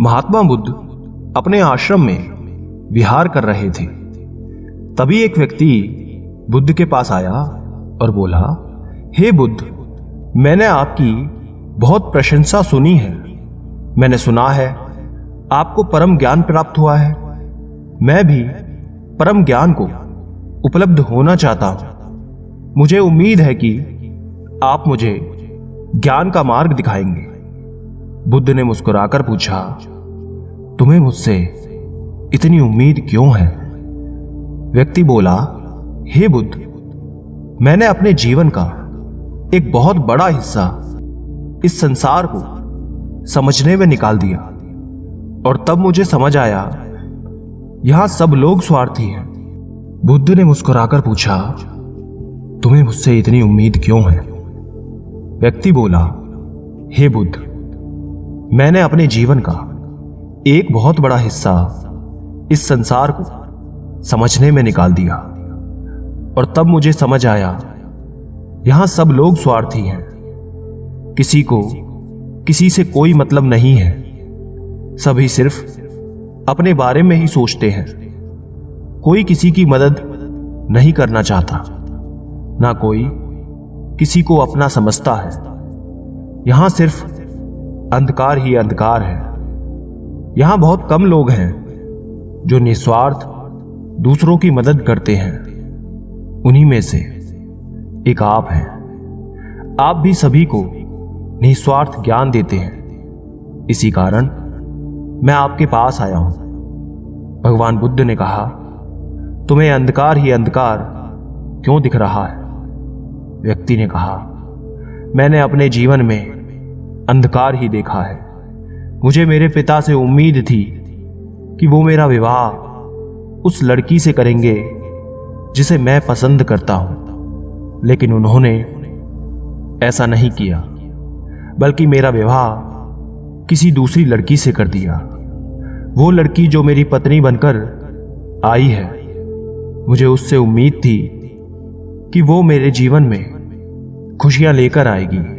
महात्मा बुद्ध अपने आश्रम में विहार कर रहे थे। तभी एक व्यक्ति बुद्ध के पास आया और बोला, हे बुद्ध, मैंने आपकी बहुत प्रशंसा सुनी है। मैंने सुना है आपको परम ज्ञान प्राप्त हुआ है। मैं भी परम ज्ञान को उपलब्ध होना चाहता हूं। मुझे उम्मीद है कि आप मुझे ज्ञान का मार्ग दिखाएंगे। बुद्ध ने मुस्कुराकर पूछा, तुम्हें मुझसे इतनी उम्मीद क्यों है? व्यक्ति बोला, हे बुद्ध, मैंने अपने जीवन का एक बहुत बड़ा हिस्सा इस संसार को समझने में निकाल दिया और तब मुझे समझ आया यहां सब लोग स्वार्थी हैं। बुद्ध ने मुस्कुराकर पूछा, तुम्हें मुझसे इतनी उम्मीद क्यों है? व्यक्ति बोला, हे बुद्ध, मैंने अपने जीवन का एक बहुत बड़ा हिस्सा इस संसार को समझने में निकाल दिया और तब मुझे समझ आया यहां सब लोग स्वार्थी हैं। किसी को किसी से कोई मतलब नहीं है। सभी सिर्फ अपने बारे में ही सोचते हैं। कोई किसी की मदद नहीं करना चाहता, ना कोई किसी को अपना समझता है। यहां सिर्फ अंधकार ही अंधकार है। यहां बहुत कम लोग हैं जो निस्वार्थ दूसरों की मदद करते हैं। उन्हीं में से एक आप हैं। आप भी सभी को निस्वार्थ ज्ञान देते हैं। इसी कारण मैं आपके पास आया हूं। भगवान बुद्ध ने कहा, तुम्हें अंधकार ही अंधकार क्यों दिख रहा है? व्यक्ति ने कहा, मैंने अपने जीवन में अंधकार ही देखा है। मुझे मेरे पिता से उम्मीद थी कि वो मेरा विवाह उस लड़की से करेंगे जिसे मैं पसंद करता हूं, लेकिन उन्होंने ऐसा नहीं किया, बल्कि मेरा विवाह किसी दूसरी लड़की से कर दिया। वो लड़की जो मेरी पत्नी बनकर आई है, मुझे उससे उम्मीद थी कि वो मेरे जीवन में खुशियां लेकर आएगी,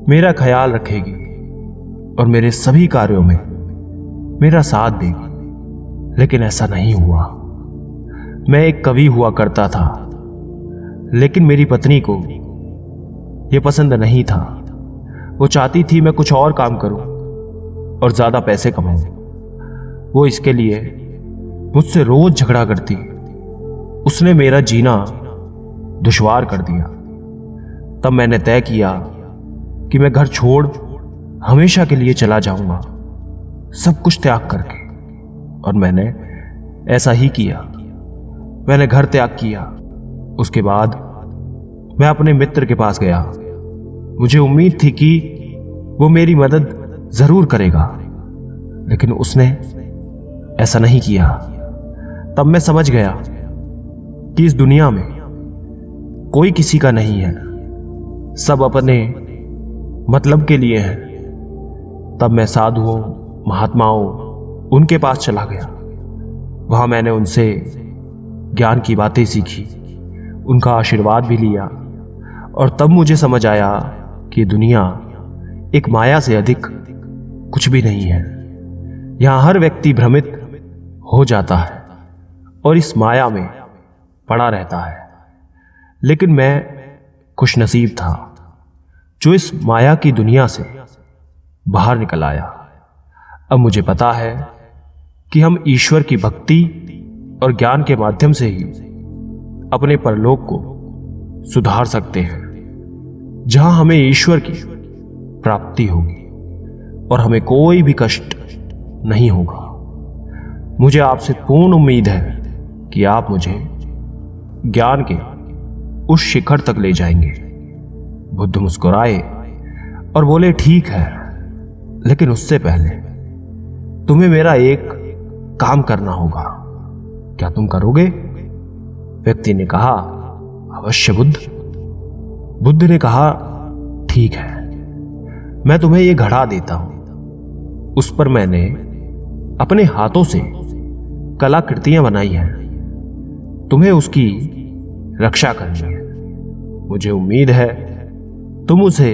मेरा ख्याल रखेगी और मेरे सभी कार्यों में मेरा साथ देगी। लेकिन ऐसा नहीं हुआ। मैं एक कवि हुआ करता था, लेकिन मेरी पत्नी को यह पसंद नहीं था। वो चाहती थी मैं कुछ और काम करूं और ज्यादा पैसे कमाऊं। वो इसके लिए मुझसे रोज झगड़ा करती। उसने मेरा जीना दुश्वार कर दिया। तब मैंने तय किया कि मैं घर छोड़ हमेशा के लिए चला जाऊंगा, सब कुछ त्याग करके। और मैंने ऐसा ही किया। मैंने घर त्याग किया। उसके बाद मैं अपने मित्र के पास गया। मुझे उम्मीद थी कि वो मेरी मदद जरूर करेगा, लेकिन उसने ऐसा नहीं किया। तब मैं समझ गया कि इस दुनिया में कोई किसी का नहीं है, सब अपने मतलब के लिए हैं। तब मैं साधुओं, महात्माओं, उनके पास चला गया। वहां मैंने उनसे ज्ञान की बातें सीखी, उनका आशीर्वाद भी लिया और तब मुझे समझ आया कि दुनिया एक माया से अधिक कुछ भी नहीं है। यहां हर व्यक्ति भ्रमित हो जाता है और इस माया में पड़ा रहता है। लेकिन मैं खुशनसीब था जो इस माया की दुनिया से बाहर निकल आया। अब मुझे पता है कि हम ईश्वर की भक्ति और ज्ञान के माध्यम से ही अपने परलोक को सुधार सकते हैं, जहां हमें ईश्वर की प्राप्ति होगी और हमें कोई भी कष्ट नहीं होगा। मुझे आपसे पूर्ण उम्मीद है कि आप मुझे ज्ञान के उस शिखर तक ले जाएंगे। बुद्ध मुस्कुराए और बोले, ठीक है, लेकिन उससे पहले तुम्हें मेरा एक काम करना होगा। क्या तुम करोगे? व्यक्ति ने कहा, अवश्य बुद्ध। बुद्ध ने कहा, ठीक है, मैं तुम्हें यह घड़ा देता हूं। उस पर मैंने अपने हाथों से कलाकृतियां बनाई हैं। तुम्हें उसकी रक्षा करनी है। मुझे उम्मीद है तुम उसे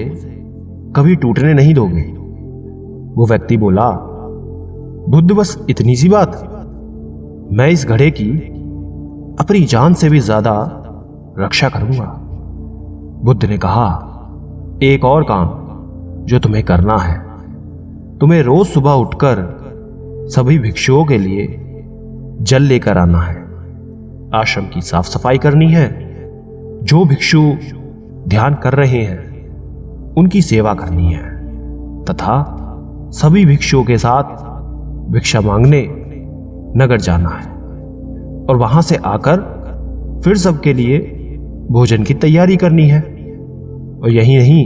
कभी टूटने नहीं दोगे। वो व्यक्ति बोला, बुद्ध बस इतनी सी बात? मैं इस घड़े की अपनी जान से भी ज्यादा रक्षा करूंगा। बुद्ध ने कहा, एक और काम जो तुम्हें करना है, तुम्हें रोज सुबह उठकर सभी भिक्षुओं के लिए जल लेकर आना है, आश्रम की साफ सफाई करनी है, जो भिक्षु ध्यान कर रहे हैं उनकी सेवा करनी है, तथा सभी भिक्षुओं के साथ भिक्षा मांगने नगर जाना है और वहां से आकर फिर सबके लिए भोजन की तैयारी करनी है। और यही नहीं,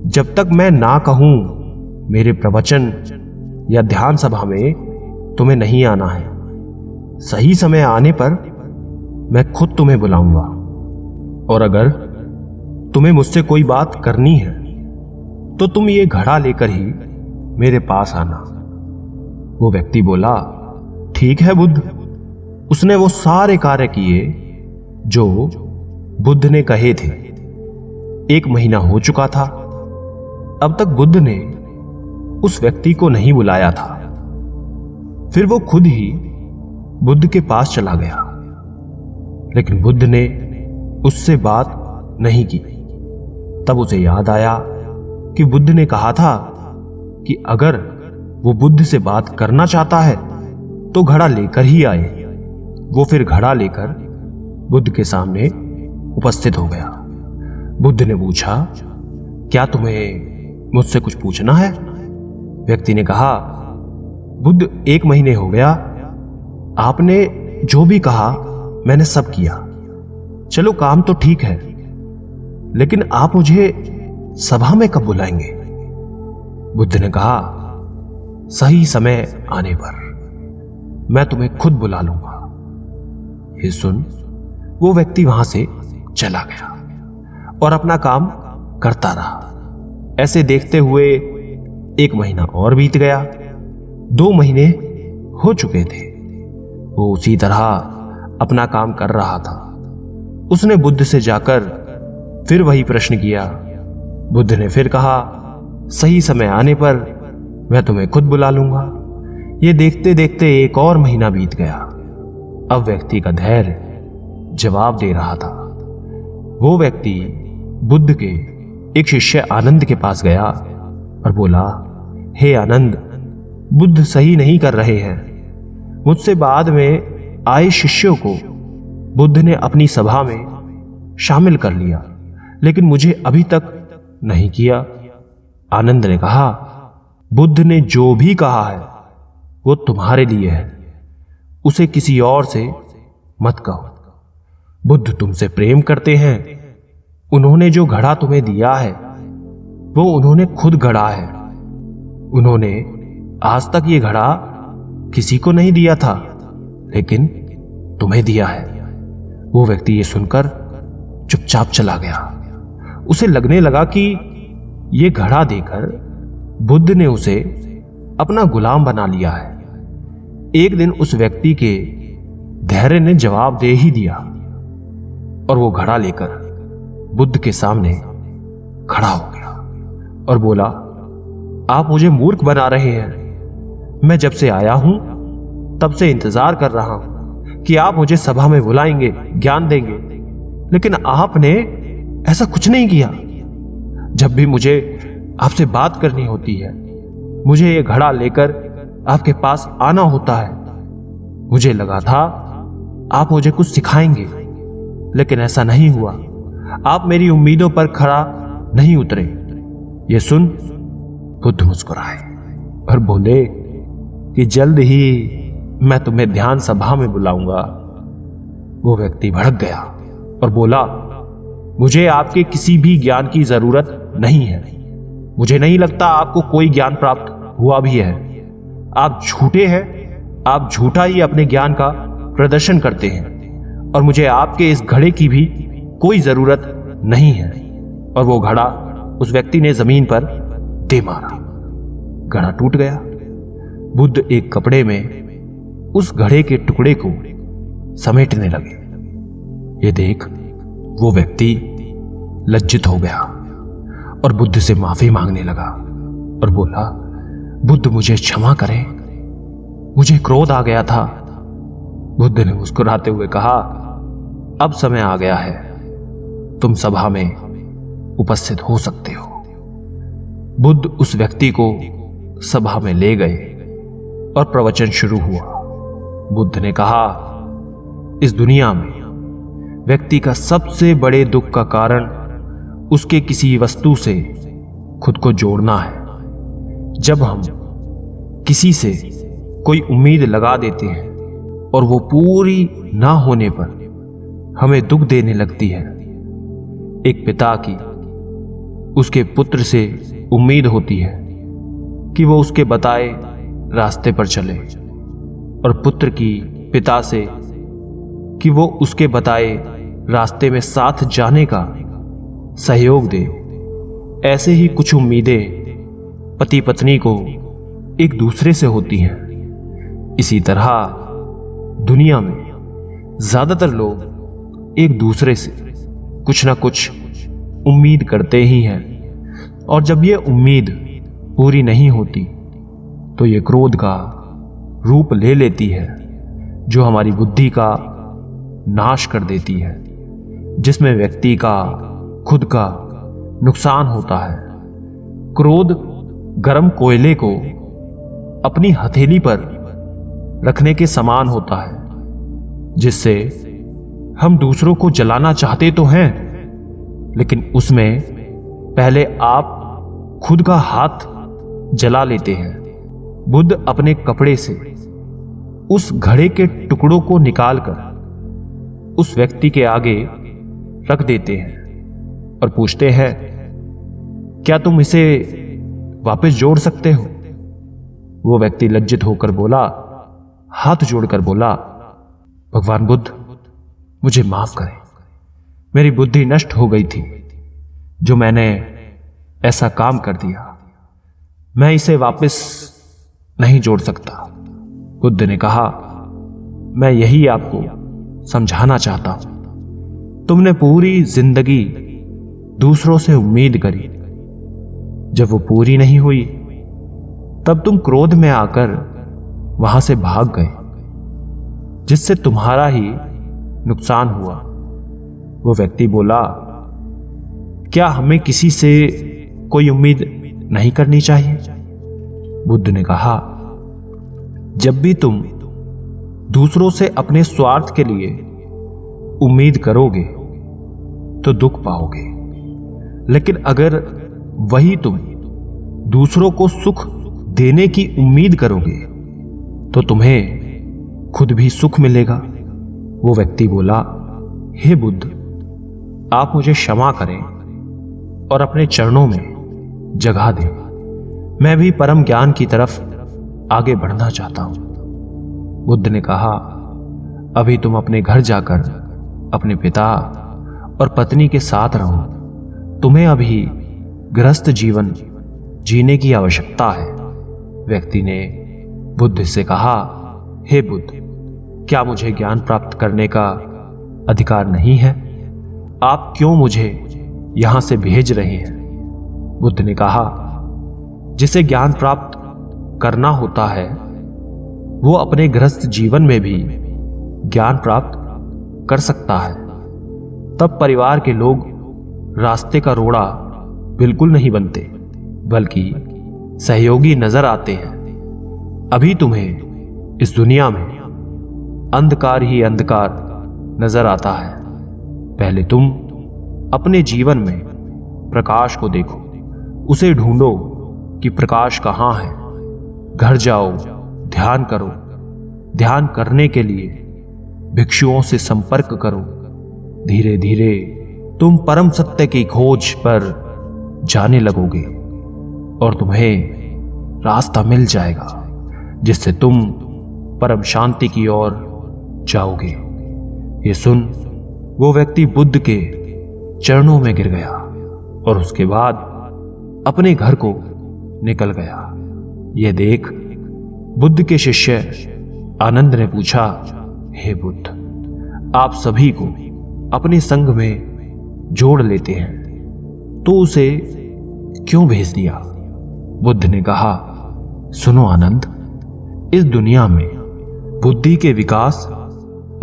जब तक मैं ना कहूं मेरे प्रवचन या ध्यान सभा में तुम्हें नहीं आना है। सही समय आने पर मैं खुद तुम्हें बुलाऊंगा, और अगर तुम्हें मुझसे कोई बात करनी है तो तुम ये घड़ा लेकर ही मेरे पास आना। वो व्यक्ति बोला, ठीक है बुद्ध। उसने वो सारे कार्य किए जो बुद्ध ने कहे थे। 1 महीना हो चुका था। अब तक बुद्ध ने उस व्यक्ति को नहीं बुलाया था। फिर वो खुद ही बुद्ध के पास चला गया, लेकिन बुद्ध ने उससे बात नहीं की। तब उसे याद आया कि बुद्ध ने कहा था कि अगर वो बुद्ध से बात करना चाहता है तो घड़ा लेकर ही आए। वो फिर घड़ा लेकर बुद्ध के सामने उपस्थित हो गया। बुद्ध ने पूछा, क्या तुम्हें मुझसे कुछ पूछना है? व्यक्ति ने कहा, बुद्ध 1 महीने हो गया, आपने जो भी कहा मैंने सब किया। चलो काम तो ठीक है, लेकिन आप मुझे सभा में कब बुलाएंगे? बुद्ध ने कहा, सही समय आने पर मैं तुम्हें खुद बुला लूंगा। ये सुन वो व्यक्ति वहां से चला गया और अपना काम करता रहा। ऐसे देखते हुए 1 महीना और बीत गया। 2 महीने हो चुके थे। वो उसी तरह अपना काम कर रहा था। उसने बुद्ध से जाकर फिर वही प्रश्न किया। बुद्ध ने फिर कहा, सही समय आने पर मैं तुम्हें खुद बुला लूंगा। ये देखते देखते 1 और महीना बीत गया। अब व्यक्ति का धैर्य जवाब दे रहा था। वो व्यक्ति बुद्ध के एक शिष्य आनंद के पास गया और बोला, हे आनंद, बुद्ध सही नहीं कर रहे हैं। मुझसे बाद में आए शिष्यों को बुद्ध ने अपनी सभा में शामिल कर लिया, लेकिन मुझे अभी तक नहीं किया। आनंद ने कहा, बुद्ध ने जो भी कहा है वो तुम्हारे लिए है, उसे किसी और से मत कहो। बुद्ध तुमसे प्रेम करते हैं। उन्होंने जो घड़ा तुम्हें दिया है वो उन्होंने खुद गढ़ा है। उन्होंने आज तक ये घड़ा किसी को नहीं दिया था, लेकिन तुम्हें दिया है। वो व्यक्ति ये सुनकर चुपचाप चला गया। उसे लगने लगा कि ये घड़ा देकर बुद्ध ने उसे अपना गुलाम बना लिया है। एक दिन उस व्यक्ति के धैर्य ने जवाब दे ही दिया और वो घड़ा लेकर बुद्ध के सामने खड़ा हो गया और बोला, आप मुझे मूर्ख बना रहे हैं। मैं जब से आया हूं तब से इंतजार कर रहा हूं कि आप मुझे सभा में बुलाएंगे, ज्ञान देंगे, लेकिन आपने ऐसा कुछ नहीं किया। जब भी मुझे आपसे बात करनी होती है, मुझे ये घड़ा लेकर आपके पास आना होता है। मुझे लगा था आप मुझे कुछ सिखाएंगे, लेकिन ऐसा नहीं हुआ। आप मेरी उम्मीदों पर खरा नहीं उतरे। ये सुन बुद्ध मुस्कुराए और बोले कि जल्द ही मैं तुम्हें ध्यान सभा में बुलाऊंगा। वो व्यक्ति भड़क गया और बोला, मुझे आपके किसी भी ज्ञान की जरूरत नहीं है। मुझे नहीं लगता आपको कोई ज्ञान प्राप्त हुआ भी है। आप झूठे हैं। आप झूठा ही अपने ज्ञान का प्रदर्शन करते हैं और मुझे आपके इस घड़े की भी कोई जरूरत नहीं है। और वो घड़ा उस व्यक्ति ने जमीन पर दे मारा। घड़ा टूट गया। बुद्ध एक कपड़े में उस घड़े के टुकड़े को समेटने लगे। ये देख वो व्यक्ति लज्जित हो गया और बुद्ध से माफी मांगने लगा और बोला, बुद्ध मुझे क्षमा करें। मुझे क्रोध आ गया था। बुद्ध ने मुस्कुराते हुए कहा, अब समय आ गया है, तुम सभा में उपस्थित हो सकते हो। बुद्ध उस व्यक्ति को सभा में ले गए और प्रवचन शुरू हुआ। बुद्ध ने कहा, इस दुनिया में व्यक्ति का सबसे बड़े दुख का कारण उसके किसी वस्तु से खुद को जोड़ना है। जब हम किसी से कोई उम्मीद लगा देते हैं और वो पूरी ना होने पर हमें दुख देने लगती है। एक पिता की उसके पुत्र से उम्मीद होती है कि वो उसके बताए रास्ते पर चले, और पुत्र की पिता से कि वो उसके बताए रास्ते में साथ जाने का सहयोग दे। ऐसे ही कुछ उम्मीदें पति पत्नी को एक दूसरे से होती हैं। इसी तरह दुनिया में ज्यादातर लोग एक दूसरे से कुछ ना कुछ उम्मीद करते ही हैं, और जब ये उम्मीद पूरी नहीं होती तो ये क्रोध का रूप ले लेती है, जो हमारी बुद्धि का नाश कर देती है, जिसमें व्यक्ति का खुद का नुकसान होता है। क्रोध गर्म कोयले को अपनी हथेली पर रखने के समान होता है, जिससे हम दूसरों को जलाना चाहते तो हैं, लेकिन उसमें पहले आप खुद का हाथ जला लेते हैं। बुद्ध अपने कपड़े से उस घड़े के टुकड़ों को निकालकर उस व्यक्ति के आगे रख देते हैं और पूछते हैं, क्या तुम इसे वापस जोड़ सकते हो? वो व्यक्ति लज्जित होकर बोला, हाथ जोड़कर बोला, भगवान बुद्ध, मुझे माफ करें, मेरी बुद्धि नष्ट हो गई थी जो मैंने ऐसा काम कर दिया। मैं इसे वापस नहीं जोड़ सकता। बुद्ध ने कहा, मैं यही आपको समझाना चाहता हूं। तुमने पूरी जिंदगी दूसरों से उम्मीद करी, जब वो पूरी नहीं हुई तब तुम क्रोध में आकर वहां से भाग गए, जिससे तुम्हारा ही नुकसान हुआ। वो व्यक्ति बोला, क्या हमें किसी से कोई उम्मीद नहीं करनी चाहिए? बुद्ध ने कहा, जब भी तुम दूसरों से अपने स्वार्थ के लिए उम्मीद करोगे तो दुख पाओगे, लेकिन अगर वही तुम दूसरों को सुख देने की उम्मीद करोगे तो तुम्हें खुद भी सुख मिलेगा। वो व्यक्ति बोला, हे बुद्ध, आप मुझे क्षमा करें और अपने चरणों में जगह दें। मैं भी परम ज्ञान की तरफ आगे बढ़ना चाहता हूं। बुद्ध ने कहा, अभी तुम अपने घर जाकर अपने पिता और पत्नी के साथ रहो। तुम्हें अभी गृहस्थ जीवन जीने की आवश्यकता है। व्यक्ति ने बुद्ध से कहा, हे बुद्ध, क्या मुझे ज्ञान प्राप्त करने का अधिकार नहीं है? आप क्यों मुझे यहां से भेज रहे हैं? बुद्ध ने कहा, जिसे ज्ञान प्राप्त करना होता है वो अपने गृहस्थ जीवन में भी ज्ञान प्राप्त कर सकता है। तब परिवार के लोग रास्ते का रोड़ा बिल्कुल नहीं बनते, बल्कि सहयोगी नजर आते हैं। अभी तुम्हें इस दुनिया में अंधकार ही अंधकार नजर आता है। पहले तुम अपने जीवन में प्रकाश को देखो, उसे ढूंढो कि प्रकाश कहां है। घर जाओ, ध्यान करो। ध्यान करने के लिए भिक्षुओं से संपर्क करो। धीरे धीरे तुम परम सत्य की खोज पर जाने लगोगे और तुम्हें रास्ता मिल जाएगा, जिससे तुम परम शांति की ओर जाओगे। ये सुन वो व्यक्ति बुद्ध के चरणों में गिर गया और उसके बाद अपने घर को निकल गया। यह देख बुद्ध के शिष्य आनंद ने पूछा, हे बुद्ध, आप सभी को अपने संग में जोड़ लेते हैं तो उसे क्यों भेज दिया? बुद्ध ने कहा, सुनो आनंद, इस दुनिया में बुद्धि के विकास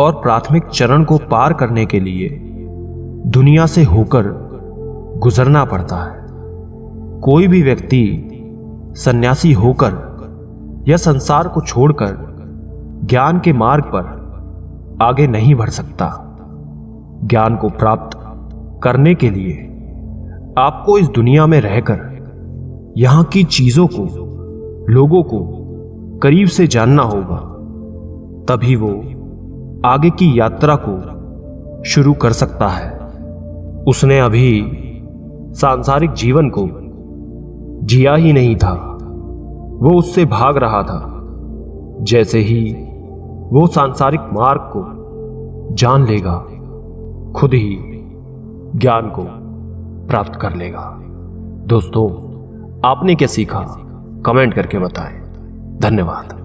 और प्राथमिक चरण को पार करने के लिए दुनिया से होकर गुजरना पड़ता है। कोई भी व्यक्ति सन्यासी होकर या संसार को छोड़कर ज्ञान के मार्ग पर आगे नहीं बढ़ सकता। ज्ञान को प्राप्त करने के लिए आपको इस दुनिया में रहकर यहां की चीजों को, लोगों को करीब से जानना होगा। तभी वो आगे की यात्रा को शुरू कर सकता है। उसने अभी सांसारिक जीवन को जिया ही नहीं था, वो उससे भाग रहा था। जैसे ही वो सांसारिक मार्ग को जान लेगा, खुद ही ज्ञान को प्राप्त कर लेगा। दोस्तों, आपने क्या सीखा कमेंट करके बताएं। धन्यवाद।